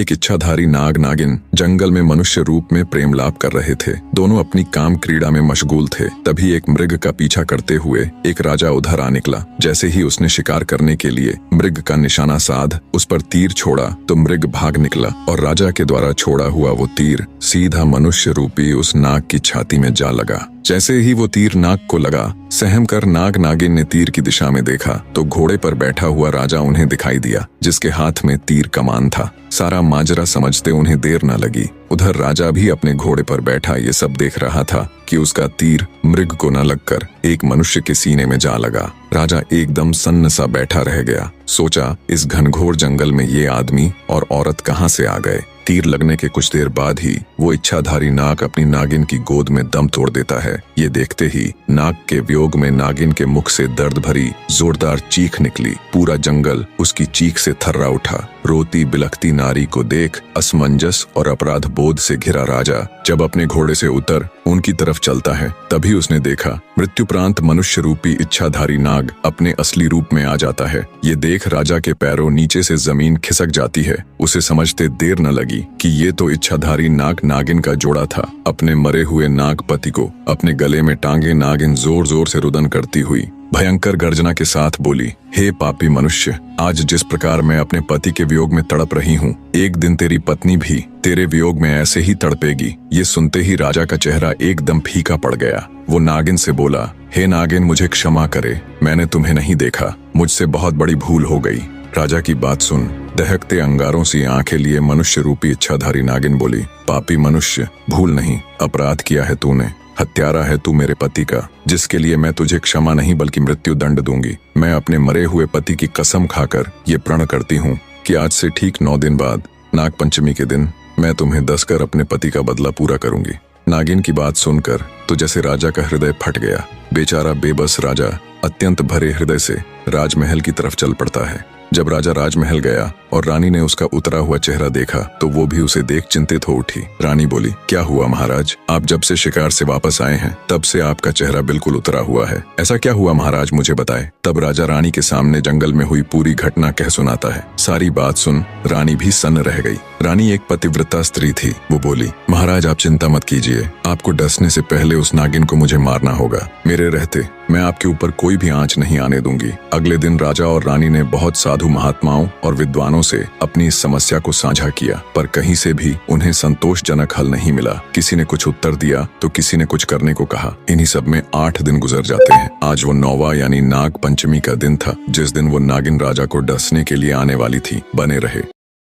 एक इच्छाधारी नाग नागिन जंगल में मनुष्य रूप में प्रेम लाप कर रहे थे। दोनों अपनी काम क्रीड़ा में मशगूल थे। तभी एक मृग का पीछा करते हुए एक राजा उधर आ निकला। जैसे ही उसने शिकार करने के लिए मृग का निशाना साध उस पर तीर छोड़ा तो मृग भाग निकला और राजा के द्वारा छोड़ा हुआ वो तीर सीधा मनुष्य रूपी उस नाग की छाती में जा लगा। जैसे ही वो तीर नाग को लगा, सहम कर नाग नागिन ने तीर की दिशा में देखा तो घोड़े पर बैठा हुआ राजा उन्हें दिखाई दिया, जिसके हाथ में तीर कमान था। सारा माजरा समझते उन्हें देर न लगी। उधर राजा भी अपने घोड़े पर बैठा ये सब देख रहा था कि उसका तीर मृग को न लगकर एक मनुष्य के सीने में जा लगा। राजा एकदम सन्न सा बैठा रह गया। सोचा, इस घनघोर जंगल में ये आदमी और औरत कहाँ से आ गए। तीर लगने के कुछ देर बाद ही वो इच्छाधारी नाग अपनी नागिन की गोद में दम तोड़ देता है। ये देखते ही नाग के वियोग में नागिन के मुख से दर्द भरी जोरदार चीख निकली। पूरा जंगल उसकी चीख से थर्रा उठा। रोती बिलखती नारी को देख असमंजस और अपराध बोध से घिरा राजा जब अपने घोड़े से उतर उनकी तरफ चलता है, तभी उसने देखा मृत्युप्रांत मनुष्य रूपी इच्छाधारी नाग अपने असली रूप में आ जाता है। ये देख राजा के पैरों नीचे से जमीन खिसक जाती है। उसे समझते देर न लगी कि ये तो इच्छाधारी नाग नागिन का जोड़ा था। अपने मरे हुए नाग पति को अपने गले में टांगे नागिन जोर जोर से रुदन करती हुई भयंकर गर्जना के साथ बोली, हे पापी मनुष्य, आज जिस प्रकार मैं अपने पति के वियोग में तड़प रही हूँ, एक दिन तेरी पत्नी भी तेरे वियोग में ऐसे ही तड़पेगी। ये सुनते ही राजा का चेहरा एकदम फीका पड़ गया। वो नागिन से बोला, हे नागिन, मुझे क्षमा करे, मैंने तुम्हें नहीं देखा, मुझसे बहुत बड़ी भूल हो गई। राजा की बात सुन दहकते अंगारों सी आंखें लिए मनुष्य रूपी इच्छाधारी नागिन बोली, पापी मनुष्य, भूल नहीं, अपराध किया है तूने। हत्यारा है तू मेरे पति का, जिसके लिए मैं तुझे क्षमा नहीं बल्कि मृत्यु दंड दूंगी। मैं अपने मरे हुए पति की कसम खाकर ये प्रण करती हूँ कि आज से ठीक 9 दिन बाद नाग पंचमी के दिन मैं तुम्हें दसकर अपने पति का बदला पूरा करूंगी। नागिन की बात सुनकर तो जैसे राजा का हृदय फट गया। बेचारा बेबस राजा अत्यंत भरे हृदय से राजमहल की तरफ चल पड़ता है। जब राजा राजमहल गया और रानी ने उसका उतरा हुआ चेहरा देखा तो वो भी उसे देख चिंतित हो उठी। रानी बोली, क्या हुआ महाराज, आप जब से शिकार से वापस आए हैं तब से आपका चेहरा बिल्कुल उतरा हुआ है। ऐसा क्या हुआ महाराज, मुझे बताए। तब राजा रानी के सामने जंगल में हुई पूरी घटना कह सुनाता है। सारी बात सुन रानी भी सन्न रह गई। रानी एक पतिव्रता स्त्री थी। वो बोली, महाराज आप चिंता मत कीजिए, आपको डसने से पहले उस नागिन को मुझे मारना होगा। मेरे रहते मैं आपके ऊपर कोई भी आंच नहीं आने दूंगी। अगले दिन राजा और रानी ने बहुत साधु महात्माओं और विद्वानों से अपनी इस समस्या को साझा किया, पर कहीं से भी उन्हें संतोषजनक हल नहीं मिला। किसी ने कुछ उत्तर दिया तो किसी ने कुछ करने को कहा। इन्हीं सब में 8 दिन गुजर जाते हैं। आज वो 9वां यानी नाग पंचमी का दिन था, जिस दिन वो नागिन राजा को डसने के लिए आने वाली थी। बने रहे।